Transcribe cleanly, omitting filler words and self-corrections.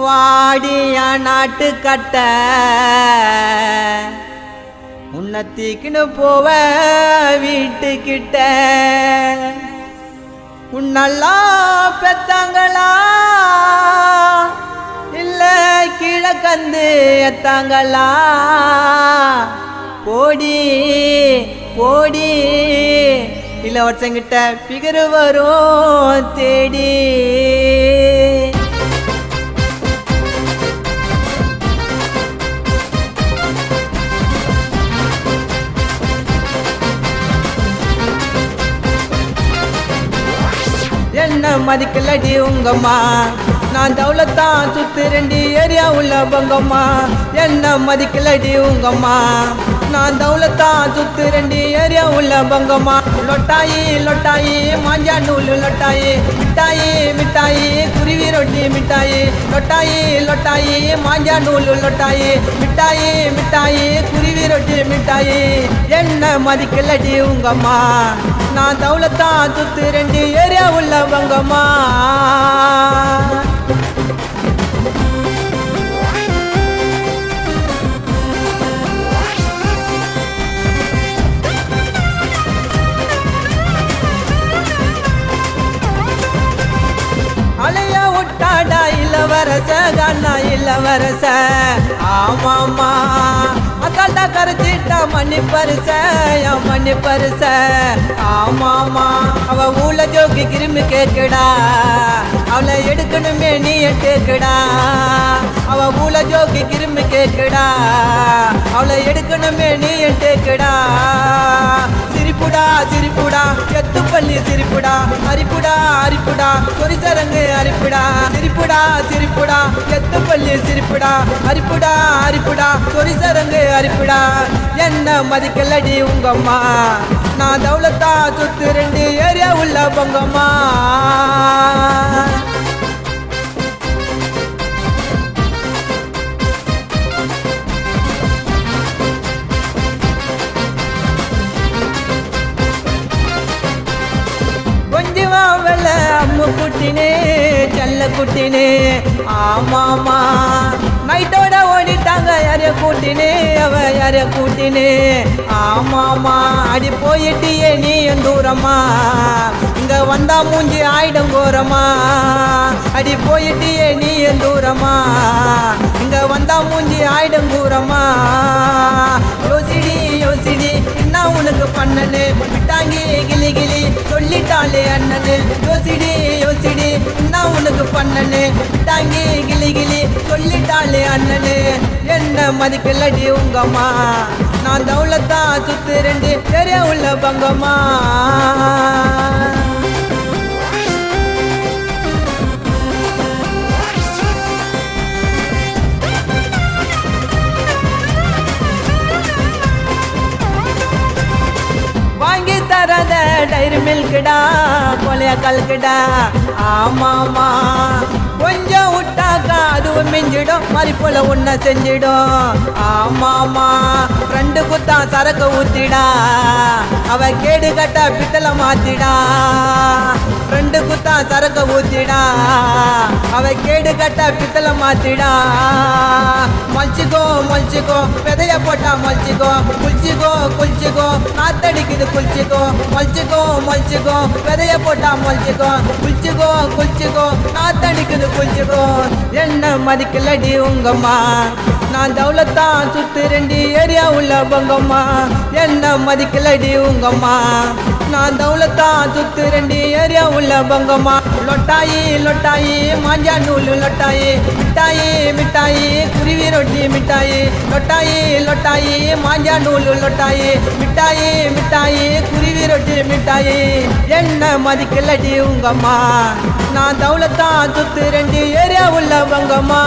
வாடியா நாட்டு கட்ட உன்னத்திக்குன்னு போவ வீட்டுக்கிட்ட உன்னெல்லாம் பெத்தாங்களா இல்ல கீழே கந்து எத்தாங்களா போடி போடி இல்ல ஒருத்தங்கிட்ட பிகரு வரும் தேடி என்ன மதிக்கலடி உங்கம்மா நான் தௌலத்தான் சுத்து 2 ஏரியா உள்ள பங்கம்மா என்ன மதிக்கலடி உங்கம்மா நான் தௌலத்தான் சுத்து 2 ஏரியா உள்ள பங்கம்மா லொட்டாயி லொட்டாயி மாஞ்சா நூல் லொட்டாயி மிட்டாயி மிட்டாயி குருவி ரொட்டி மிட்டாயி லொட்டாயி லொட்டாயி மாஞ்சா நூல் லொட்டாயி மிட்டாயி மிட்டாயி குருவி ரொட்டி மிட்டாயி என்ன மதிக்கலடி உங்கம்மா நான் தௌலத்தான் சுத்து 2 ஏரியா உள்ள பங்கம்மா அலையா விட்டாடா இளவரச கண்ணா இளவரச ஆமாமா அக்காட்டா கரைச்சிட்டா மணி பரிச என் மணி பரிச ஆமாமா அவ ஊழ ஜோக்கி கிருமி கேக்குடா அவளை எடுக்கணுமே நீ கேக்குடா அவ ஊழ ஜோக்கி கிருமி கேக்குடா அவளை எடுக்கணுமே நீ கேக்குடா சிரிப்புடா சிரிப்புடா எத்து பள்ளி சிரிப்புடா அரிப்புடா அரிப்புடா சொரிசரங்கு அரிப்புடா சிரிப்புடா சிரிப்புடா எத்து பள்ளி சிரிப்புடா அரிப்புடா அரிப்புடா சொரிசரங்கு அரிப்புடா என்ன மதிக்கலடி உங்கம்மா நான் தௌலத்தா சுத்து 2 ஏரியா உள்ள பங்கம்மா அம்மு குட்டினே செல்ல குட்டினே ஆமாமா நைட்டோட ஓடிட்டாங்க யாரைய கூட்டினே அவ யாரைய கூட்டினே ஆமாமா அடி போயிட்டியே நீ தூரமா இங்க வந்தா மூஞ்சி ஆயிடம் கோரமா அடி போயிட்டியே நீ தூரமா இங்க வந்தா மூஞ்சி ஆயிடம் கூறமா யோசிடி யோசிடி என்ன உனக்கு பண்ணனு விட்டாங்கி கிளி கிளி சொல்லிட்டாளே அண்ணனு யோசிடி யோசிடி என்ன உனக்கு பண்ணனு விட்டாங்கி கிளி கிளி சொல்லிட்டாளே அண்ணனு என்ன மதிக்கலடி உங்கம்மா நான் தௌலத்தா சுத்து 2 ஏரியா உள்ள பங்கம்மா வாங்கி தரத டைரி மில்குடா கொலைய கல்குடா ஆமாமா கொஞ்சம் விட்டாக்கா அதுவும் மிஞ்சிடும் மாதிரி போல உன்னை செஞ்சிடும் ஆமாமா 2 குத்தா சரக்கு ஊத்திடா அவ கேடு கட்ட பித்தளை மாத்திடா 2 குத்தா சரக்கு ஊத்திடா அவ கேடு கட்ட பித்தளை மாத்திடா மொழிச்சிக்கோ மொழிச்சிக்கோ விதைய போட்டா மொழிச்சிக்கோ குளிச்சிக்கோ குளிச்சிக்கோ காத்தடிக்குது குளிச்சிக்கோ மொழிச்சிக்கோ மொழிச்சிக்கோ விதைய போட்டா மொழிச்சிக்கோ குளிச்சிக்கோ குளிச்சிக்கோ காத்தடிக்குது குளிச்சிக்கோ என்ன மதிக்கலடி உங்கம்மா நான் தௌலத்தான் சுத்து 2 ஏரியா உள்ள பங்கம்மா என்ன மதிக்கலடி உங்கம்மா நான் தௌலத்தான் சுத்து 2 ஏரியா உள்ள பங்கம்மா லொட்டாயி லொட்டாயி மாஞ்சா நூல் லொட்டாயி மிட்டாயி மிட்டாயி குருவி ரொட்டி மிட்டாயி லொட்டாயி லொட்டாயி மாஞ்சா நூல் லொட்டாயி மிட்டாயி மிட்டாயி குருவி ரொட்டி மிட்டாயி என்ன மதிக்கலடி உங்கம்மா நான் தௌலத்தான் சுத்து 2 ஏரியா உள்ள பங்கம்மா